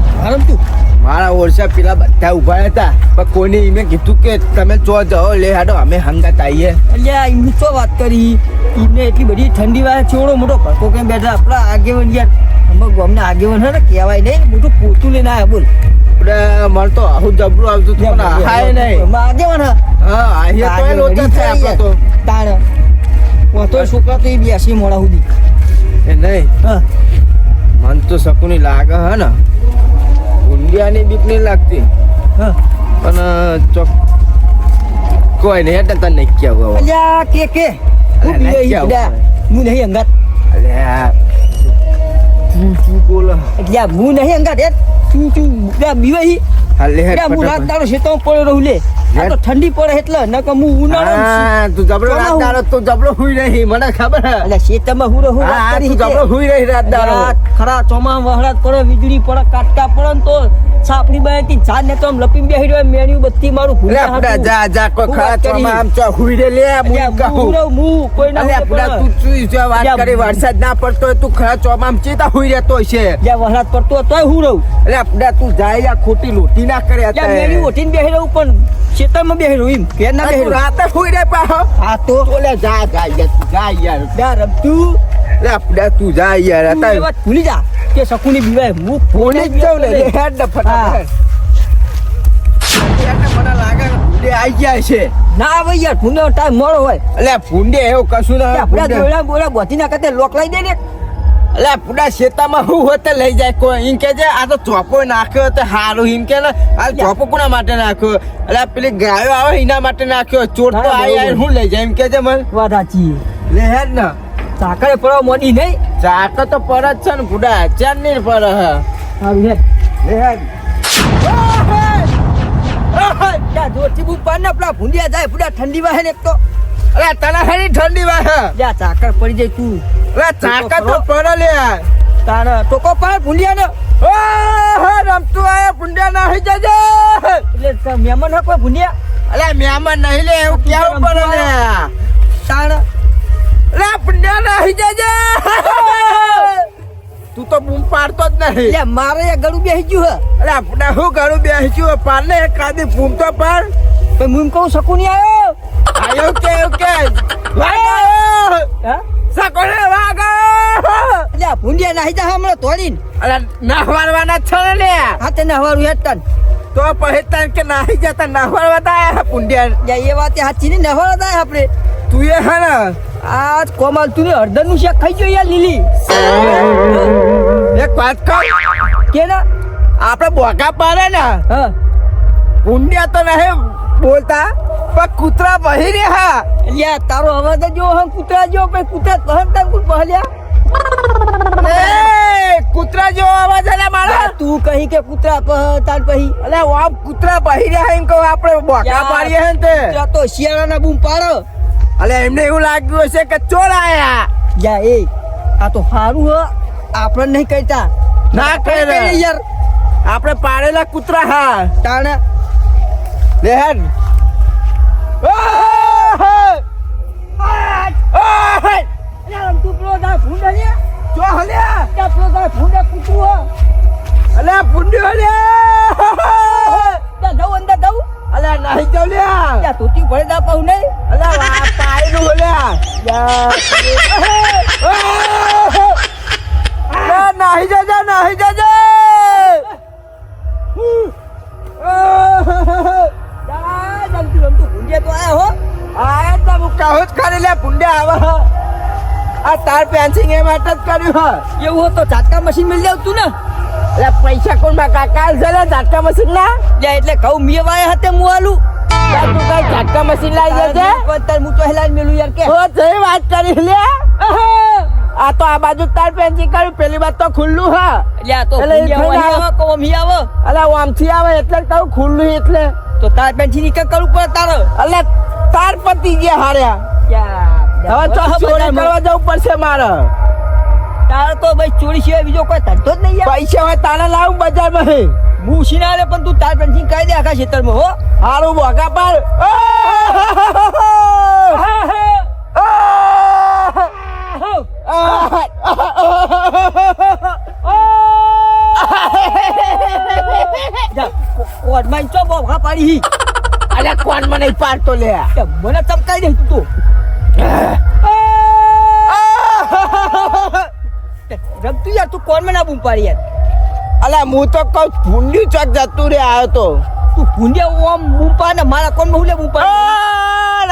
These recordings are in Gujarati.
આરામ તું મારા ઓરસા પેલા બધા ઉભા હતા પણ કોઈને એમને કીધું કે તમે ચો જાઓ લે હાડો અમે હંગાત આવીએ. અલ્યા એમની તો વાત કરી એમને એટલી બધી ઠંડી વાળા છોડો મોટો ભડકો કેમ બેઠા આપણા આગેવન યાર અમે ગામના આગેવન હે ને કહેવાય નહીં મોટું પોતું લઈને આવ્યા બોલ મને તો આવું જબરું આવતું હતું પણ હાય નહીં આગેવન હા આહીએ તો લોચા થાય આપણે તો તાણ તો છોકરા તો એ બેસી મોડા સુધી એ નહીં હા મન તો શકુની લાગે હે ને ઊંડિયાની બીક નહીં લાગતી હા પણ ચોક કોઈ નહીં એટલે તને નહીં કહેવું અલ્યા કે હું બીએ હું નહીં અંગાત અલ્યા તું બોલ એટલે હું નહીં અંગાત તું બીવાઈ હાલે હું રાત દાડો શેતો પડ્યો રહું લે આ તો ઠંડી પડે એટલે ન કે હું ઉનાળો તું જબરો રાત દાડો તું જબરો હુઈ રહી મને ખબર હે એટલે શેતમાં હું રહું હા તું જબરો હુઈ રહી રાત દાડો ખરા ચોમા વહરાત પડે વીજળી પડે કાટકા પડે ને તો સાપડી બાયથી જાન ને તો આમ લપીને બેહી રહ્યો મેન્યુ બત્તી મારું ભૂલે આપડા જા કોઈ ખરા ચોમા આમ ચો હુઈ રે લે હું કહું હું કોઈ ના આપડા તું જો વાત કરી વરસાદ ના પડતો હોય તું ખરા ચોમા આમ ચેતા હુઈ રહેતો છે જ્યાં વહરાત પડતો તોય હું રહું એટલે આપડા તું જાય ખોટી લોટી ના કરે મેન્યુ ઓઠીને બેહી રહું પણ ખેતરમાં બેહી રહ્યું એમ કે ના બેહી રાતે હુઈ રે પાહો હા તો ઓલે જા યાર યાર રમતું લે આપડા તું જા યાર તું એ વાત ભૂલી જા કે શકુની બીવાય હું ફોને જ જાઉં ને હેડ ને ફટાફટ મને લાગે ફૂંડે આવી ગયા છે ના આવે યાર ફૂંડે ટાઈમ મોડો હોય એટલે ફૂંડે એવું કશું ના આપડા દોડા બોલા બોતી ના કરતે લોક લઈ દે ને એટલે પૂરા શેતામાં હું હોતે લઈ જાય કોઈ એમ કે છે આ તો ચોપો નાખ્યો તો હારું એમ કે ને આ ચોપો કોના માટે નાખ્યો એટલે પેલી ગાયો આવે એના માટે નાખ્યો ચોર તો આવી હું લઈ જાય એમ કે છે મને વાત સાચી લે હેડ ને સાકરે પડવા મોડી નહીં ચાક તો પર જ છે ને પૂડા ચાર ની પર હે હારું લે હેડ યા જોરથી બૂમ પાડ ને આપડા ભૂંડિયા જાય પૂડા ઠંડી વાહે ને એક તો અરે તને હેડી ઠંડી વાહે યા ચાકર પડી જાય તું અરે ચાકા તો પર લે તાર ટોકો પાડ ભૂંડિયા ને રમતું આયા ભૂંડિયા ના હઈ જજે એટલે મહેમાન હો કોઈ ભૂંડિયા અલે મહેમાન નહીં લે એવું કેવું પડે લે તાર લે ભૂંડિયા ના હઈ જજે તું તો બૂમ પાડતો જ નહીં લે મારે એ ગળું બેહી ગયું હે અલે આપણે હું ઘણું બેસ્યું પાર ને કાદી બૂમ તો પાર તો હું કહું શકું નહીં આવ્યો આયો કે હા સકોને વાગો લે ભૂંડિયા નાહી જા હમણાં તોડીને અલે નાહવારવાના છે ને લે હા તે નહવારું હેતન તો પછી તને કે નાહી જતા નાહવારવા તા પુંડિયા યા એ વાત સાચી ને નહવારા થાય આપણે તું એ હે ને આજ કોમલ તું હળદર નું શાક ખાઈ ગયો યાર લીલી એક વાત કહું કે ના આપણે બોકા પાડે ને હા પુંડિયા તો નહીં બોલતા પણ કૂતરા બહી રહ્યા યા તારો અવાજ જો હમ કૂતરા જો પછી કૂતરા પહનતા કુલ પહલ્યા એ કૂતરા જો અવાજ આલે મારા તું કહી કે કૂતરા પહતાન પછી અલે આમ કૂતરા બહી રહ્યા એમ કહું આપણે બોકા પાડીએ હે ને તે તો શિયાળાના બૂમ પાડો અલે એમને એવું લાગ્યું હશે કે ચોર આયા યા એ આ તો સારું હ આપણે નહીં કહેતા ના કહે યાર આપણે પાડેલા કૂતરા હા તાણે લેહન અલે પુંડી અલે જાઉં અંદર જાઉં અલે નહીં જાવ લે ત્યાં તૂટી ભરે દા પાઉં નહીં અલે પાયનું ઓલ્યા નહીં જજે નહીં જજે રમતું રમતું ભૂંડિયા તો આયા હો આયા તો હું કહું જ ખરી લે પુંડિયા આવે આ તાર પેન્સિંગ એ માટે જ કર્યું હ એવું હો તો ઝાટકા મશીન મળી આવતું ને એટલે પૈસા કોણ માં કાકા છે ને ઝાટકા મશીન ના એટલે કહું મીએ વાય હાથે હું આલું તું કઈ ઝાટકા મશીન લાવી દેજે તાર હું તો હેલાન મેલું યાર કે ઓ જઈ વાત કરી લે આ તો આ બાજુ તાર પેન્સિંગ કર્યું પેલી બાજુ તો ખુલ્લું હ એટલે આ તો ભૂંડિયા આવે કો મી આવે અલે આમથી આવે એટલે કહું ખુલ્લું એટલે તો તાર પેન્સિંગ નીકળ કરવું પડે તારે અલે તાર પતિ ગયા હાર્યા હવે તો ચોરી કરવા જવું પડશે મારે તારે તો ભાઈ ચોરી સિવાય બીજો કોઈ ધંધો જ નહીં યાર પૈસા હોય તારે લાવું બજારમાં હે હું સિનારે પણ તું તાર પેન્સિંગ કાઢી દે આખા ખેતરમાં હો હારું બોકા પર કોટમાં ચો બોખા પાડી હી. અલ્યા કોણ મને નહીં પાડતો લે તે મને ચમકાઈ દે તું તો. તે રમતું યાર તું કોણ મને બૂમ પાડી યાર. અલ્યા હું તો કહું ભૂંડ્યું ચોક જતું રે આવ્યો તો તું ભૂંડિયા ઓમ બૂમ પાડ ને મારા કોણ હું લે બૂમ પાડ.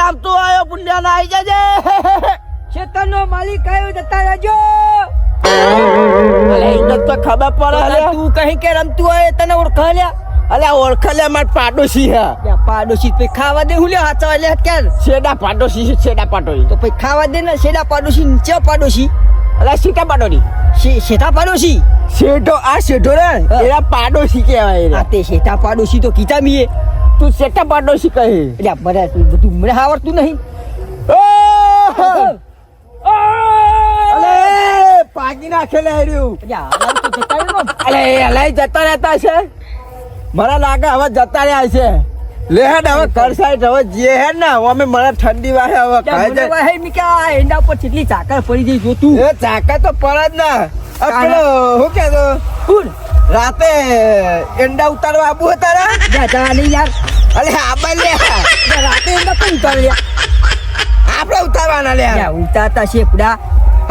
રામ તું આવ્યો ભૂંડિયા ના આવી જજે ખેતરનો માલિક આવ્યો જતા રહેજો. અલ્યા એને તો ખબર પડે અલ્યા તું કહી કે રમતું હોય તને ઓળખા લ્યા. અલ્યા ઓળખે લે માર પાડોશી હે પાડોશી તો ખાવા દે હું લે હાચવા લે ક્યાં શેડા પાડોશી છે શેડા પાડોશી તો પછી ખાવા દે ને શેડા પાડોશી નીચે પાડોશી અલ્યા સીટા પાડોશી શેઠા પાડોશી શેઠો આ શેઠો રે એના પાડોશી કહેવાય રે આ તે શેઠા પાડોશી તો કીધા મીએ તું શેઠા પાડોશી કહે એટલે મને બધું મને આવડતું નહીં. અલે પાકી નાખેલે હેર્યું એટલે હાલાલ તો જતા રહ્યો ને. અલે અલાઈ જતા રહેતા છે મને લાગે હવે જતા રહ્યા છે લે હેડ હવે ઘર સાઈડ હવે જે હેડ ને અમે મને ઠંડી વાહે હવે એટલે ખાઈ મને જાય વાહે મી કે આ એંડા ઉપર કેટલી ચાકર પડી જઈ જોતું. એ ચાકા તો પડે જ ના પેલો હું કેતો કોણ રાતે એંડા ઉતારવા આબુ હતા રે જા નહીં યાર. અલે આબા લે એટલે રાતે એંડા પણ ઉતાર્યા. આપણે ઉતારવાના લે એટલે ઉતારતા છે પૂરા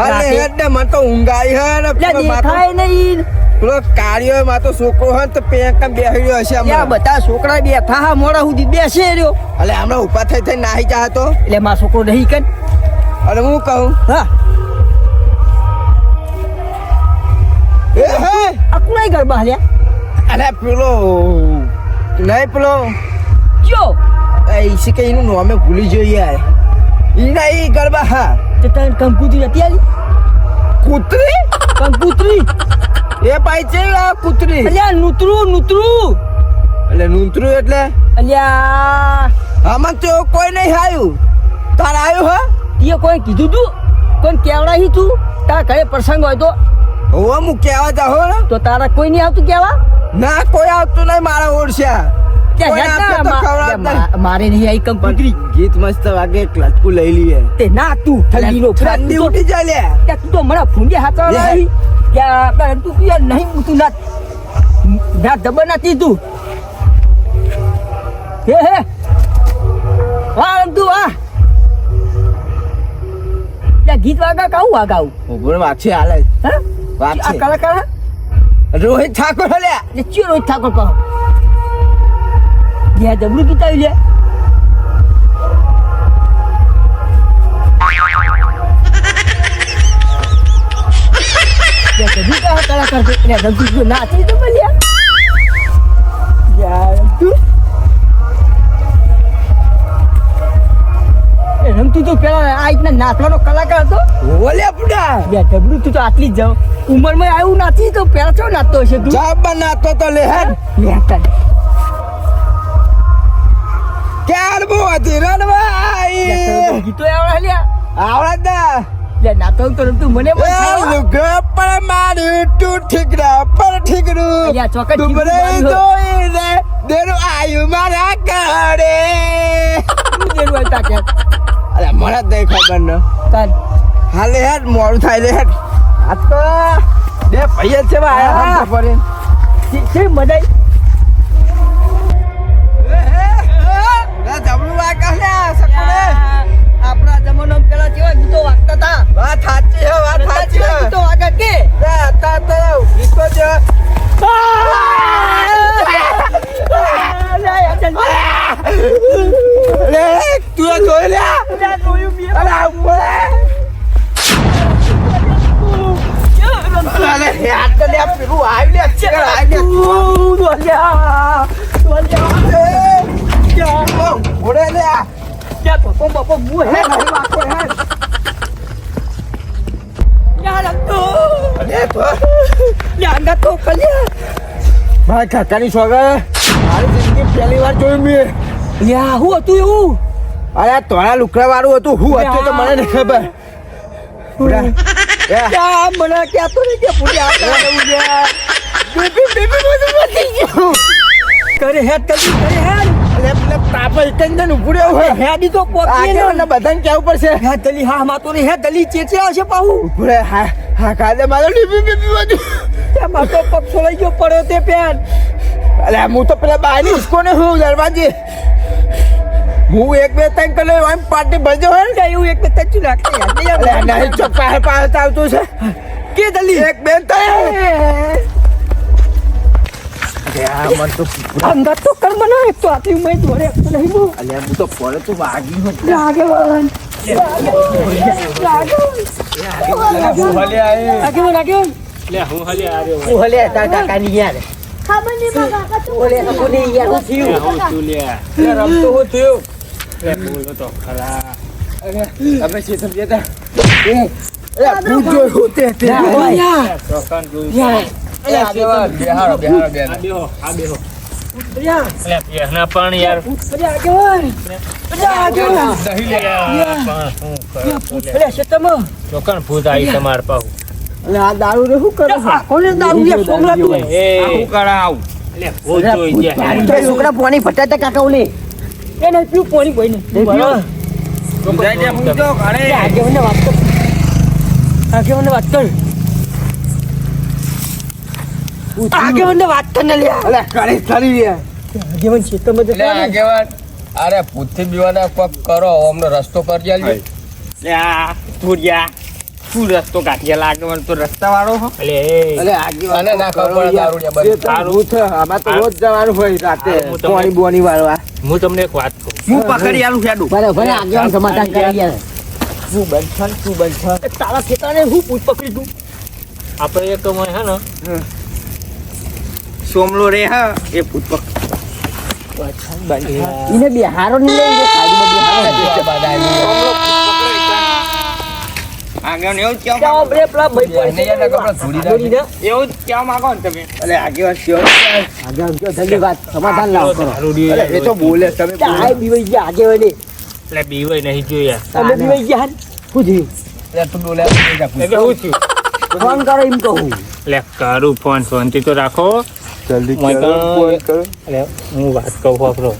અલે હેડ ને મને તો ઊંઘ આવી હે ને એટલે પેલો માથો- દેખાય નહીં. પેલો કાર્યો માં તો છોકરો હોય ને તો પેંકા બેહ્યો હશે ત્યાં હમણાં. બધા છોકરા બેઠા હા મોડા સુધી બેસે રહ્યો. અલે હમણાં ઉભા થઈ નાહી જા તો એટલે મારો છોકરો નહીં કન. અને હું કહું હા એ હે આ કુણાઈ ગરબા હાલ્યા અરે પેલો નહીં પેલો જો ઈસી કે એનું નામે ભૂલી ગયો યાર ઈના ઈ ગરબા હા તે તને કંકુતરી હતી આલી કૂતરી કંકુતરી એ પાઈ છે આ કૂતરી અલ્યા નૂતરું એટલે નૂંતરું એટલે અલ્યા આમાં તો કોઈ નહીં આવ્યું તાર આવ્યું હા તે કોઈ કીધું તું કોઈ કેવડાવી તું તારા ઘરે પ્રસંગ હોય તો હવે હું કહેવા જાઉં ને તો તારા કોઈ નહીં આવતું કેવા ના કોઈ આવતું નહીં મારા ઓળશ્યા ત્યાં કોઈ હેડ આવતું ના, તો ખવડાવતા મારે નહીં આવી કંકુતરી ગીત મસ્ત વાગે એક લટકું લઈ લઈએ તે ના તું ઠંડીનો ઠંડી ઉઠી જાય લે ત્યાં તું તો મને ફૂંડી હાથવા લે. લાવી ત્યાં આપણે તું યાર નહીં તું ના ના દબર નથી તું હે વાહ તું વાહ ત્યાં ગીત વાગા કાવું વાગાવું ઉભો વાગશે હાલે હા વાગશે. આ કલાકાર હા? રોહિત ઠાકોર લે એટલે ચિયો રોહિત ઠાકોર કહો ગયા જબરું ગીત આવી લે જબરું કહા કલાકાર છે એટલે રમતું તું નાચી તો બોલ્યા યાર રમતું એ રમતું તો પેલા આ રીતના નાચવાનો કલાકાર હતો ઓલે પુડા યાર જબરું તું તો આટલી જ જાવ ઉંમરમાં આવ્યું નાચી તો પેલા ચો નાચતો હશે તું જાબ બનાતો તો લે હેડ નેતા ક્યાર બો હતી રણવાઈ ગીતો આવડે લ્યા આવડે ના લે નાતો તો રમતું મને પણ એ ખાવા. લુગ પર મારું તું ઠીકરા પર ઠીકરું અલ્યા, ચોકડ ડુંગરે ઠીકરું માર્યું. જોઈને દેરું આયુ મારા ઘરે શું દેરું હોય તાકે? અરે મને જ નહીં ખબર ન તાન. હાલે હેડ મોડું થાય લે હેડ આ તો બે ભાઈ છે ભાઈ હા. આયા પર શી મદાઈ? જબરું વાગા લે સકડે આપણા જમાનામાં પેલા કેવા ગીતો વાગતા હતા વાત સાચી હે વાત સાચી કેવા હે ગીતો વાગે કે તા તો ગીતો જ લે તું જોઈ લે અરે ઉપર અરે યાર તો લે પેલું આવી લે ચલ આવી લે ઓડે લે પપ્પા મું હે નહીં વાકો હે યાર તો અરે તો યાંગા તો કલ્યા મારા કાકાની છોકરા મારી જિંદગી પહેલી વાર જોયું મેં યા હું હતું એવું અરે તોડા લુકડા વાળું હતું હું હતું તો મને નહીં ખબર યા મને ક્યાં તો નહીં કે પૂરી આપણા જવું છે બેબી બધું વધી ગયું કરે હેડ કરી કરે હેડ એટલે પેલે તાપા એક જ ને ઊભું રહેવું હોય હેડી તો પોકી આગળ બધાને કેવું પડશે હે દલી હા માતો રે હે દલી ચેચે આવશે પાહુ ઊભું રહે હા હા કાલે મારો બેબી બધું તે માતો પગ છોલાઈ ગયો પડ્યો તે પેન અલ્યા હું તો પેલા બાયની ઉસકોને હું દરવાજે હું એક બે ત્રણ પેલો એમ પાર્ટી ભરજો હે ને એવું એક બે ત્રણ રાખે અલ્યા નહીં ચોપ્પા પાસે આવતું છે કે જલ્દી એક બેન તો મન તો અંગત તો કર બનો એક તો આટલી ઉંમર દોડે નહીં બો અલ્યા હું તો પડે તો વાગી હોત આગેવાન ઓલે તાર કાકાની યાર ખબર નહીં બા કાકા તું ઓલે તો કોની યાર હું થયું રમતો હું થયું અમે છે સમજ્યા તા ભૂત જોઈ હોતે તે આ દારૂ રે શું કરે કોને દારૂ લે છોકરા તું છોકરા પાણી ફટાતા કાકા ઓલે એને પીવું પાણી કોઈ નહીં આગેવાને વાત કર આગેવાને વાત કર ને લે અલ્યા કરી ખરી રે આગેવાન છે તો મત આગેવાન અરે ભૂતથી બીવાના કોક કરો અમને રસ્તો કરી આલજો શું રસ્તો કાઢીએ લાગે મને તો રસ્તા વાળો હો અલે આગેવાને ના ખબર દારૂડિયા બની તારું છે આમાં તો રોજ જવાનું હોય રાતે હું તમને- પાણી બોની વાળવા હું તમને એક વાત કહું હું પકડી આલું હેડું ભલે આગેવાન સમાધાન કરી યાર તું બંધન તારા ઠેકાણે હું પૂછ પકડી તું આપણે એક મને હે ને સોમલો રે હા એ ભૂત એને બિહારો ની લઈ ગયો આગળ એવું કેમ ક્યાં બ્રે પેલા ભાઈ એવું જ કેમ માંગો ને તમે અલે આગેવાન શ્યોર આગેવાન કયો જલ્દી વાત સમાધાન લાવો કરો અલે એ તો બોલે તમે આ બીવાઈ ગયા આગેવાને એટલે બીવાય નહીં જોયા તમે બીવાઈ ગયા શું થયું અલે તું બોલે એટલે શું થયું ફોન કરો એમ કહું એટલે કરું ફોન શાંતિ તો રાખો જલ્દી કરો. એટલે હું વાત કહું આપણો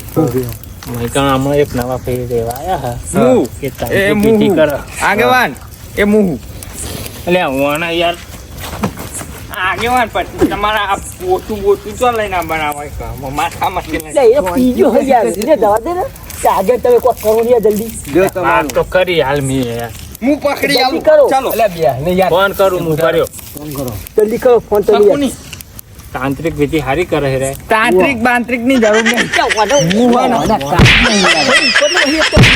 હમણાં એક નવા ફેરી દેવા આવ્યા હા હું? કે એ તારી મુહુ. પીટી કરો આગેવાન એ મુહુ એટલે હું યાર આગેવાન પછી તમારા આ પોતું તો લઈને બનાવાય માથામાં એટલે એ પીજો હે યાર એને દવા દે ને કે આગળ તમે કોઈ કરો ને જલ્દી જો વાત તમારું તો કરી હાલ મી યાર હું પકડી આલું જલ્દી કરો. ચાલો અલે બે ને યાર ફોન કરું હું કર્યો ફોન કરો જલ્દી કરો ફોન તો યાર કોની તાંત્રિક વિધિ હારી કરે રે તાંત્રિક બાંત્રિક ની જરૂર નહીં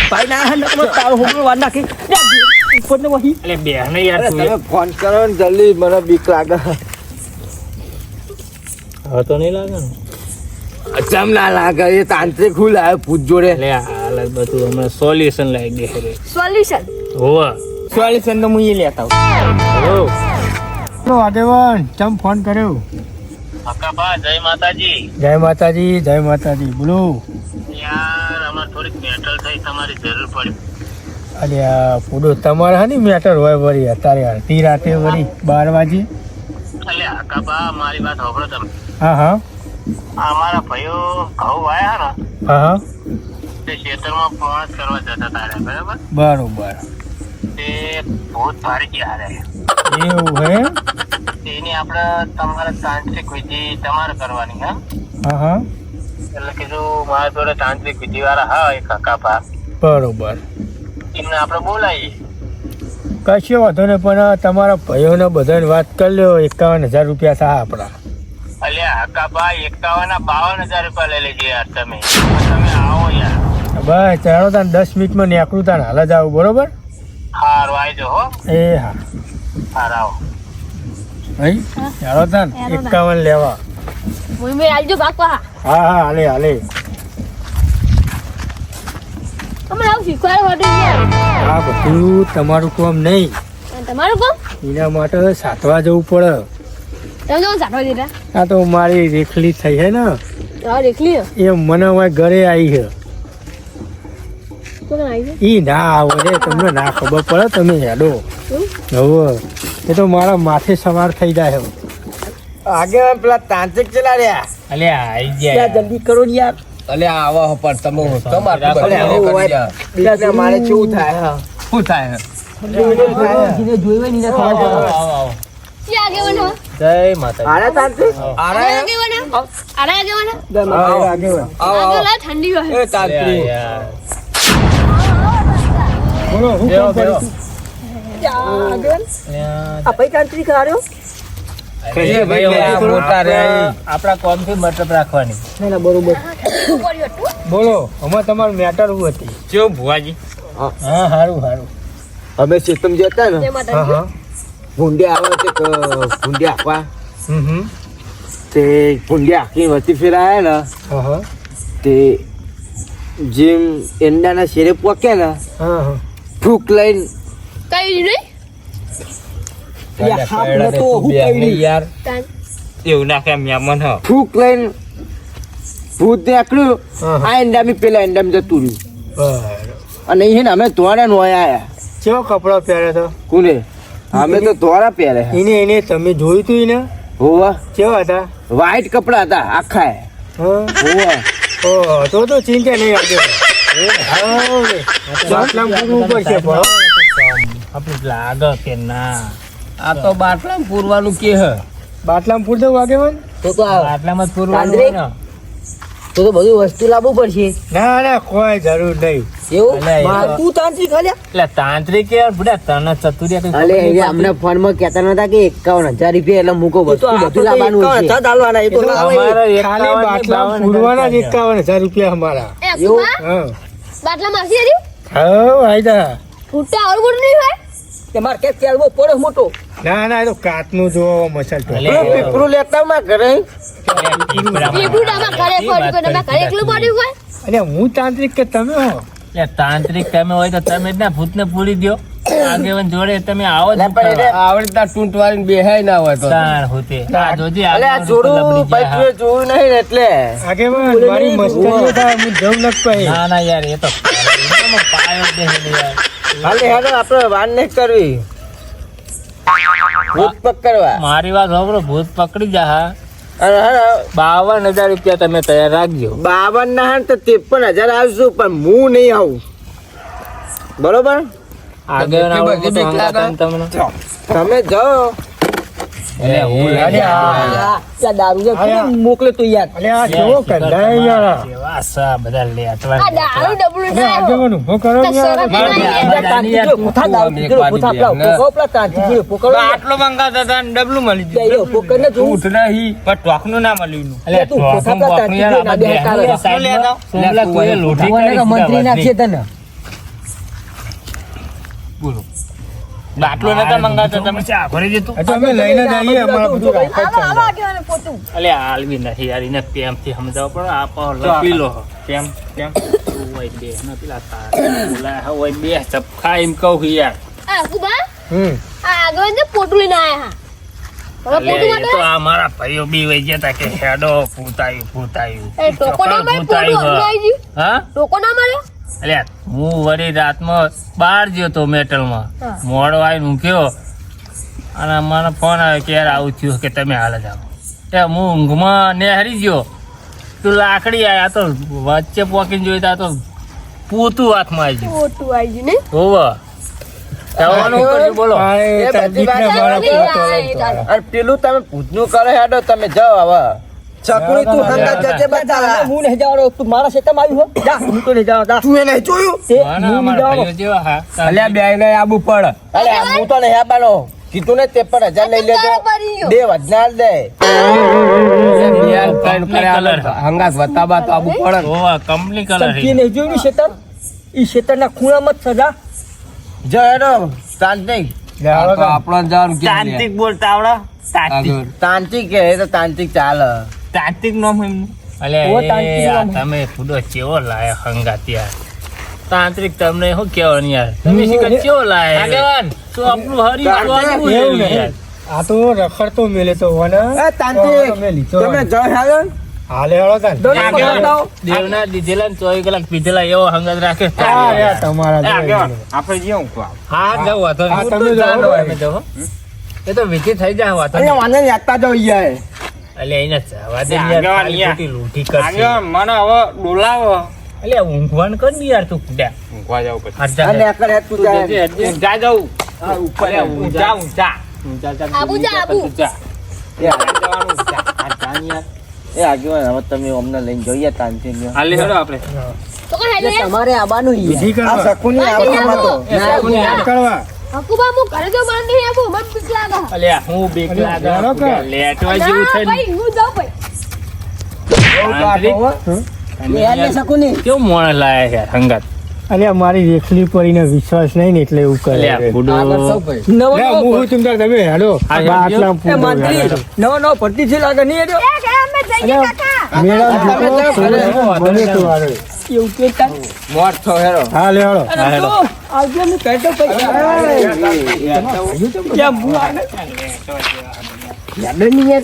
ભાઈ ના હે નકર તારો હોમો વાર નાખી ઉપર ને વહી એટલે બેને યાર તું તમે ફોન કરો ને જલ્દી મને બીક લાગે હવે તો નહીં લાગે ને અચમ ના લાગે એ તાંત્રિક હું લાવે ભૂત જોડે એટલે હાલ બધું હમણાં સોલ્યુશન લાવી દે રે સોલ્યુશન હોવા સોલ્યુશન તો હું એ લેતા હો આગેવાન ચમ ફોન કર્યો અકાબા જય માતાજી જય માતાજી બોલો યાર અમાર થોડીક મેટલ થઈ તમારી જરૂર પડી અલ્યા પૂડો તમારે હાની મેટર હોય વળી અત્યારે અડધી રાતે વળી 12 વાગે એટલે અકાબા મારી વાત સાંભળો તમે હા અમારા ભાઈઓ ઘઉં વાયા ને હા તે ખેતરમાં પોણસ કરવા જતા તારે બરાબર બરોબર તે ભૂત ભારી ગયા હારે એવું હે તેની આપણે તમારે તાંત્રિક વિધિ તમારે કરવાની હા એટલે કીધું મારા જોડે તાંત્રિક વિધિ વાળા હા એક અકાબા બરોબર એમને આપણે બોલાવીએ કશો વાંધો નહીં પણ તમારા ભાઈઓને બધાને વાત કરી લ્યો 51,000 રૂપિયા થા આપણા અલ્યા અકાબા 51,000 રૂપિયા લઈ લેજે યાર તમે આવો યાર બસ ચાલો તાન 10 મિનિટમાં નીકળું તાન હાલ જ આવું બરોબર હારું આવજો હો એ હા હાર આવો ભાઈ ચાલો તાન 51 લેવા મુઈ મે આલજો બાપા હા હાલે અમે આવ શીખવાડવા માટે યાર આ બધું તમારું કામ નહીં તમારું કોમ એના માટે સાતવા જવું પડે તમે તો સાટવા દીધા આ તો મારી રેખલી થઈ હે ને હા દેખલી એ મને હવે ઘરે આવી છે તો કઈ આવી ઈ ના આવે રે તમને ના ખબર પડે તમે હેડો હવે એ તો મારા માથે સવાર થઈ જાય છે આગેવાન પેલા તાંત્રિક ચલા રહ્યા અલ્યા આઈ યાર ગયા જલ્દી કરો ને યાર અલે આવો પણ તમે તમારે અલે, આવું હોય બીજા મારે કેવું થાય હા શું થાય જેને જોઈ હોય ને એને ખબર પડે. આવો ક્યાં આગેવાન હો જય માતા આના તાંત્રિક આરે આગેવાન હો અરે આગેવાન આગેવાન. આગળ લા ઠંડી હોય એ તાંત્રિક. બોલો હું બેહો, કામ બેહો. કરું છું? આગેવાન. આ ભાઈ તાંત્રિક હાર્યો? એ ભાઈ આ મોટા રે આપણા કોમથી મતલબ રાખવાની. ના, ના, બરોબર. બોલો અમારે તમારું મેટર શું હતી? કેવું ભુવાજી? હા સારું સારું. અમે સિસ્ટમ જતા ને હા હા ભૂંડિયા આવે છે કે ભૂંડિયા આપવા હમ તે ભૂંડિયા આખી વતી ફેરાયા ને હા હા તે જેમ એંડાના શેરે પોકે ને હા હા ફૂક લઈને કઈ નહીં યા, હાપ નતો, હું કઈડી. યાર તાન એવું ના કે મેમન હ ફૂક લઈને ભૂત નીકળ્યું હા. આ એંડામી પેલા એંડામાં જતું રહ્યું બરાબર. અને એ ને અમે ધોળા નો આયા કેવો કપડો પહેર્યો તો કોને અમે તો ધોળા પહેરે એને તમે જોયું તું એને હોવા કેવા હતા? વ્હાઈટ કપડા હતા આખા હા હોવા ઓહો, તો ચિંતા નહીં આવજો. બાટલામાં પૂરવું પડશે પણ. આપણે લાગે કે ના આ તો બાટલા પૂરવાનું કે હ બાટલામાં પૂર દઉં આગેવાન? તો તો આ- આટલામાં જ પૂરવાનું તાંત્રિક? હોય તો તો બધું વસ્તુ લાવવું પડશે. ના ના કોઈ જરૂર નહીં. એવું? અલ્યા, એ માં, તો- તું તાંત્રિક હાલ્યા? એટલે તાંત્રિક યાર બુડા તને ચતુર્યા કઈ અલે ખબર નહીં એ અમને ફોન માં કહેતા નતા કે 51,000 રૂપિયા એટલે મૂકો એ તો વસ્તુ આ તો બધું લાવવાનું એકાવન છે હજાર આલવાના, એ તો એ તો લાવે. અમારા ખાલી 51,000 બાટલામાં 52,000 પૂરવાના જ 51,000 રૂપિયા અમારા. એ કુમા હા બાટલા માસી હરી હા આયદા. ફૂટા આવડું મોટું નહીં હોય કે મારે કે કેળવો પડે મોટો. ના ના એ તો કાચનું જો મસાલ તો. અલે, પીપરું લેતા માં ઘરે પીપળું ડામાં ઘરે પડ્યું કોઈ ના ઘરે એકલું પડ્યું હોય અરે હું તાંત્રિક કે તમે હો? એટલે તાંત્રિક તમે હોય તો તમે જ ના ભૂતને પૂરી દો આગેવાન જોડે તમે આવો જ આવડતા ટૂંટ વાળી બેહાય ના હોય તો તાર હોતે આ જોજે અલે આ આગેવાન ઉપર જોડું લબડી ગયા, ભાઈ જોયું નહીં ને એટલે આગેવાન મારી મસ્કરીઓ થાય હું જવું નથી હા. પછી. ના ના યાર એ તો એનામાં પાયો જ દેહે યાર હાલે હેડો આપણે વાર નહીં કરવી ભૂત પકડવા મારી વાત સાંભળો ભૂત પકડી જા હા અને હેડો 52,000 રૂપિયા તમે તૈયાર રાખજો 52 ના હે ને તો 53,000 આવશું પણ હું નહીં આવું બરોબર આગેવાન આવો બધી તો બીક લાગે. તમને તમે જાઓ એટલે હું અરે આ- આ ત્યાં દારૂ છે, કોણ મોકલે તો યાર. અરે આ કેવો કંડાય યાર. કેવા સા બધા લેટવા આ દારૂ ડબલું અરે ના આવ્યો આગેવાન ઊભો કરો ને યાર. પેલા તાંત્રિક જોડે પોતા દારૂ જોડે પોતા આપલા. પોકાવો પેલા તાંત્રિક જોડે પોકાવો. આટલો મંગાતા હતા ને ડબલું મળી ત્યાં એ પોકરને જોવું. નહીં પણ ટોકનું ના મળ્યું એટલે તું પોતા પેલા તાંત્રિક જોડે ના બેહાય તારે. બોલો બાટલો નતા મંગાતા તમે ચા ભરી દીધું આ તો અમે લઈને જ આવીએ અમારા બધું રાખવા જ આવો ચાલે. આગેવાને પોતું અલે આલવી નથી યાર એને પ્રેમથી સમજાવો પડે આપો લપી લો કેમ કેમ ઓય બે ન પેલા તાર બોલા હોય બે ચપખા એમ કહું યાર આ કુબા હમ આ આગેવાને પોતું લઈને આયા હા હવે અલે પોતું એ માટે તો આ મારા ભાઈઓ બી વઈ ગયા તા કે હેડો ભૂતાયું એ ટોકો ના મળે પોતું હમણાં આવી ગયું હા ટોકો ના મળે અલ્યા હું વળી રાતમાં બહાર ગયો તો મેટલમાં હા. મોડો આવીને ઊંઘ્યો અને મને ફોન આવ્યો કે યાર આવું થયું કે તમે હાલ જ આવો એ હું ઊંઘમાં નેહરી ગયો તું લાકડી આયા તો વચ્ચે પોકીને જોઈ તા તો પૂતું હાથમાં આવી ગયું પોતું આવી ગયું ને હોવે જવાનું કરજો બોલો આ એ એ તાર બધી દીકરા વાત મારા નહીં, પૂરા નહીં, તોલાય તો. અને પેલું તમે ભૂતનું કરો હેડો તમે જાઓ હવે ચકુડી તું હંગા જજે બધા હું નહીં જવાનો. તું મારા ખેતરમાં આવ્યું હો? જા, હું તો નહીં જવાનો. જા. તું એને જોયું તે ના, ના, હું નહીં અમારા જવાનો. ભાઈઓ જેવા હા અલ્યા બે ને આબુ પડ અલે હું તો નહીં આબાનો કીધું ને 53,000 લઈ લેજો બે વધનાર દે હંગાત વતાબા તો આબુ પડે હોવે કંપની કલર ચમકી નહીં જોયું શેતર? ઈ શેતરના ખૂણામાં જ સજા. જો હેડો તાંત્રિક લે, હાલો તો. આપણો જવાનું તાંત્રિક બોલતા આવડા તાંત્રિક તાંત્રિક કે એ તો તાંત્રિક ચાલે તાંત્રિક નામ એમનું અલે ઓ તાંત્રિક આ નામ. તમે ફૂડો ચેવો લાય હંગાત યાર તાંત્રિક તમને શું કહેવાનું યાર તમે શીખર ચેવો લાય આગેવાન તો આપણું હરી એવું વાળું નહીં. આ તો રખડતો મેલે તો હોને. એ તાંત્રિક તમે લીધો. તમે જો હેડો હાલે હાલો તાન. દેવના દીધેલા ને 24 કલાક પીધેલા એવો હંગાત રાખે આ રહ્યા તમારા જોડે. આપણે જેવું હા જાવ વાતો હા, તમે જાઓ. તમે જાઓ એ તો વિધિ થઈ જાય વાતો અહીંયા વાંધો નહીં આપતા જાઓ યાર અલે એને જવા દે યાર ખાલી ખોટી લૂંટી કરશે મને હવે બોલાવો અલે ઊંઘવાનું કર ને યાર તું કુડા ઊંઘવા જાવ પછી હટ અને એકર હેડ તું જાય જા જાઉં ઉપર ઊંચા ઊંચા આબુ જા, આબુ. એ આગેવાન હવે તમે અમને લઈને જોઈએ તાનથી હાલી હેડો આપણે તો કઈ હેડે તમારે આવવાનું ઈ. વિધિ આ કરવા શકુની આવવામાં તો કરવા હકુબા હું ઘરે જો મને નહીં આવું મને બીક લાગે અલ્યા હું બીક લાગે હેડો કે? લેટવા જેવું ના, થઈને ભાઈ હું જાઉં ભાઈ લે લે શકુની. કેવું મોણ લાયા યાર હંગાત અલ્યા મારી રેખલી પડીને વિશ્વાસ નહીં ને એટલે એવું કરે અલ્યા રે. બુડો નવો લે, નવો હું શું ચિંતા તમે હેડો હા, બા આટલા એ ફૂલ મંત્રી હેડો. નવો નવો ભરતી છે લાગે નહીં હેડ્યો? એ કે અમે જઈએ કાકા મેળા તમે જીતો, જાઓ, મને તો વારે. એવું કે તાર. મોટ છો હેરો હા લે હેડો. અરે તો આવજો ને કહેતો પૈસા કેમ હું આને યાદ નહીં યાર.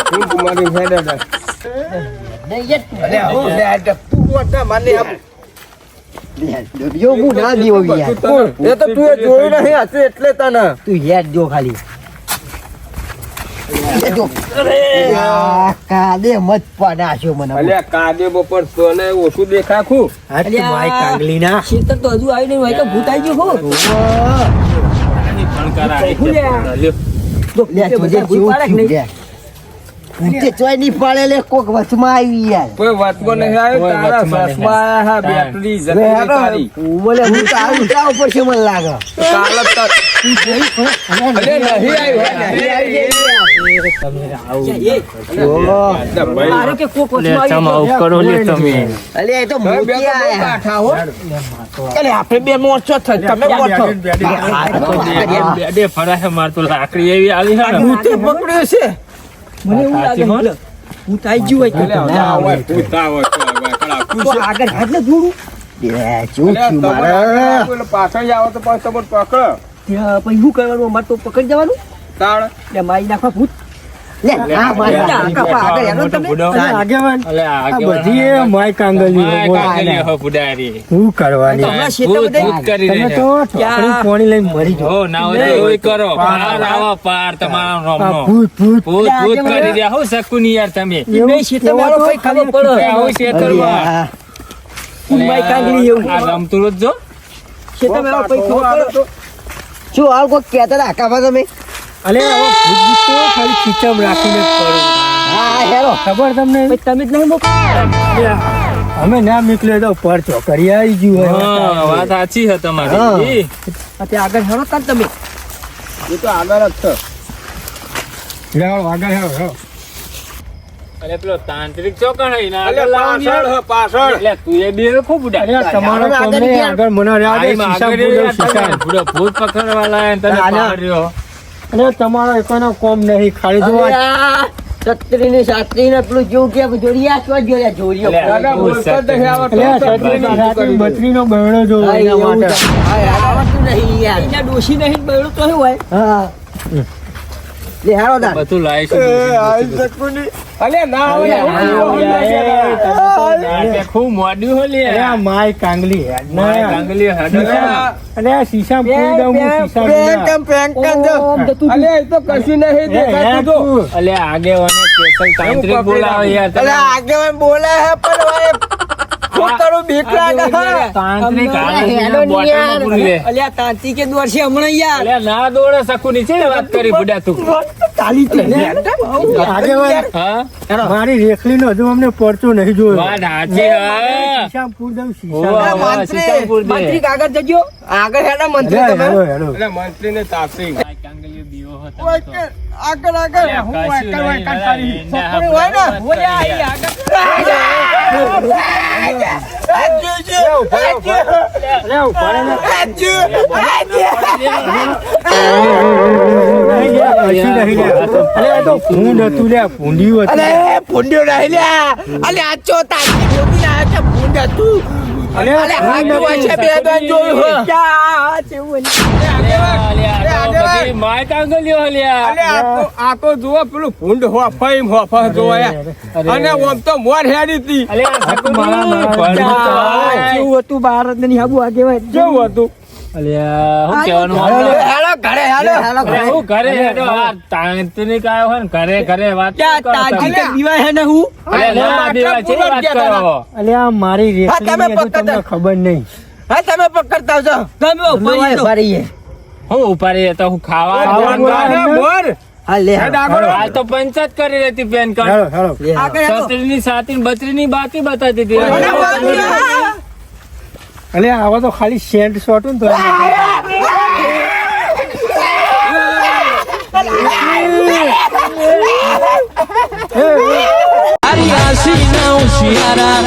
ફૂલ કુમારી હેડે નહીં યાર. અલે હું લે આ તું મોટા મને આપ જો હું ના દીવો યાર. એ તો તું જોયું નહીં હતું એટલે તને તું યાર જો ખાલી જો. આ કાદે મત પાડાશો મને. અલ્યા કાદે બપોર તને ઓછું દેખાખું હાથ તો મારી કાંગલીના. શેતર તો હજુ આવી નહીં હોય તો ભૂત આવી ગયો હો. જો, લે બધા જોજે ભૂત જેવું પાડે કે થયું નહીં? લે. ઊંચે ચોય નહીં પાડે લે કોક વચમાં આવી યાર કોઈ વાતમાં નહીં આવ્યો કોઈ તારા વાતમાં નહીં. સસમા આયા હા બેટરી લે જતી હેડો. તારી બોલે હું તો આવું જાવ પડશે મને લાગે કાલ જ તાર- અલે નહીં આવ્યો નહીં આવ્યો મારો કે કોક લે વચમાં ચમ આવી આવું કરો લે તમે અલે એ તો હવે બે મોતી તો બહુ આયા કાઠા હો. અલે આપણે બે મોરચો થઈ તમે મોરચો બે ફરાશે માર તો લાકડી એવી આવી હે ને ભૂતે પકડ્યો છે મને એવું લાગે સાચી એટલે ભૂત આવી ગયું હોય અલે કે. હવે આ હોય ભૂત આવે તો હવે કળા તો આગળ હાથ ને જોડું લે ચૂપ અલે છું તમારે મારે પેલો પાછળ જ આવો તો પાછો તમને પકડો ત્યાં પછી શું કરવાનું અમારે તો પકડી જવાનું તાળ એટલે મારી નાખવા ભૂત. લે હા મારે આગળ હેડો તમે. અરે આગેવાન, અલે આ આ બધી એ માય કાંગલી હો પુડારી શું કરવાની હમણાં શેતર બધા ભૂત કરી તમે દે તો ઠોકરી પોણી લઈને મરી જાઓ. હો ના હોય તો એવું કરો પાર આવો પાર તમારો આ રોમનો ભૂત ભૂત ભૂત ભૂત કરી દે હું શકુની યાર તમે નહીં શેતર વાળો કઈ ખબર પડે. આવું શેતરમાં હું મારી કાંગલી એવું. આ રમતું રોજ જો શેતર વાળો કઈ ખબર પડે. શું હાલ કોક કહેતા હતા આકામાં તમે અલે હવે ભૂત ગીત તો ખાલી ખીચમ રાખીને જ કરું. હા હેરો ખબર તમને પછી તમે જ નહીં મોકલો. અમે ના નીકળ્યો તો પરચો કરી આવી ગયું હોય. હા વાત સાચી છે તમારી તે આગળ હેડો તાર તમે. એ તો આગળ જ છે લે હવે આગળ હેડો, હેડો. અરે પેલો તાંત્રિક ચોકણ હઈ ના અલે પાછળ હે, પાછળ એટલે તું એ બે ખૂબ ઉડા અરે તમારો આગળ કોમ નહીં, ગયા. આગળ મને રાડે શીશા ફૂડો શીશા. ભૂત પકડવા લાયા ને તને ના, ના. પાડ્યો અરે તમારો એકોનો કોમ નહીં, ખાલી જો આ છત્રી ને સાત્રી ને પેલું જેવું કે જોડિયા છો જોડિયા જોડિયો અલે, દાદા બોલતો જ નહીં આવડતો. અલે આ છત્રી રાત્રિ બત્રીનો બહેણો જો હા, એના એવું માટે. છે. હા, આવડતું નહીં યાર અહીંયા ડોશી નહીં બળ્યું તો શું હોય? હા લે હેરો તાર બધું લાવીશું અલે ના આવે અલે, ખૂબ મોડ્યું હો લે અરે આ માય કાંગલી હેડ ને. માય કાંગલી હડો અરે આ શીશા ફૂલ દઉં હું શીશા વિના. ઓમ જતું અલે એ તો કશું નહીં એ દેખાતું હેડ તો. તું. અલે આગેવાને સ્પેશિયલ તાંત્રિક બોલાવે યાર અલે તમે. આગેવાન બોલે હે પણ હવે શું કરું બીક લાગે હે. તાંત્રિક હેડો આગેવાનનો નહીં બોટલ યાર. પૂરી લે. અલ્યા તાંતી કે દોરશે હમણાં યાર. અલે ના દોડે શકું ની છે વાત કરી બુડા તું ચાલી તો લે. આગેવાન, હા મારી રેખલીનો હજુ અમને પડતો નહીં જોયો. વાત સાચી હા શીશા ફૂલ દઉં શીશા હોવા, વિના. હોવા, મંત્રી, સીતાપુર દે. મંત્રી કાગળ જજો. આગળ હેડા મંત્રી હેડો, તમે હેડો, હેડો. અલે મંત્રી ને તાપસી આ કાંગલીઓ બીવો હતો તો. આગળ અલે, કશું નહીં, એના છોકરી હોય ને, હાથમાં ઓય આ ઈ આગળ. અરે ઉભા રહે ને. નહીં લે, કશું નહીં લે. અરે આ તો ભૂંડ હતું લે, ભૂંડિયું હતું. અલે ભૂંડ્યો નહીં લ્યા અલે આ ચો તાકી ગોતી ના છે ભૂંડ હતું અરે અલે ભૂંડ હાથ હતું. છે બે દોન જોયું હો ક્યાં છે ઓય? બધી માય કાંગલીઓ લ્યા. અલે આ તો જુઓ પેલું ભૂંડ હોફા જોયા અને ઓમ તો મોર હેડી હતી અલે આ શકું મારા નહીં, મારા ભણતું તો ક્યાં હોય. જેવું હતું ભારત ની આબુ આગેવાન. કેવું હતું અલ્યા, શું કહેવાનું? હેલો ઘરે હેલો હાલો અરે હું ઘરે હેડો, આ તાંત્રિક આવ્યો હોય ને ઘરે વાત ક્યાં કરો તાજી તમે. કે દીવાય હે ને હું? અલે ના દેવા છે વાત કરો. અલે આ મારી હા, તમે રેખલીની હજુ પકડતા. તમને ખબર નહીં. હા તમે પકડતા આવજો તમે ઉભા રહી જાઓ. ફરીએ હું ઉપાડી તો હું ખાવા ખાવાનું જવાનું. આવે. મોર હા લે આ તો પંચાયત કરી હતી પેન કાર્ડ હેલો હેલો લે હા. સત્રીની સાતીની બત્રીની બાતી બતાતી હતી અલે આવા તો ખાલી સેન્ટ શોટું ને તો આરી આસી ના ઉશિયારા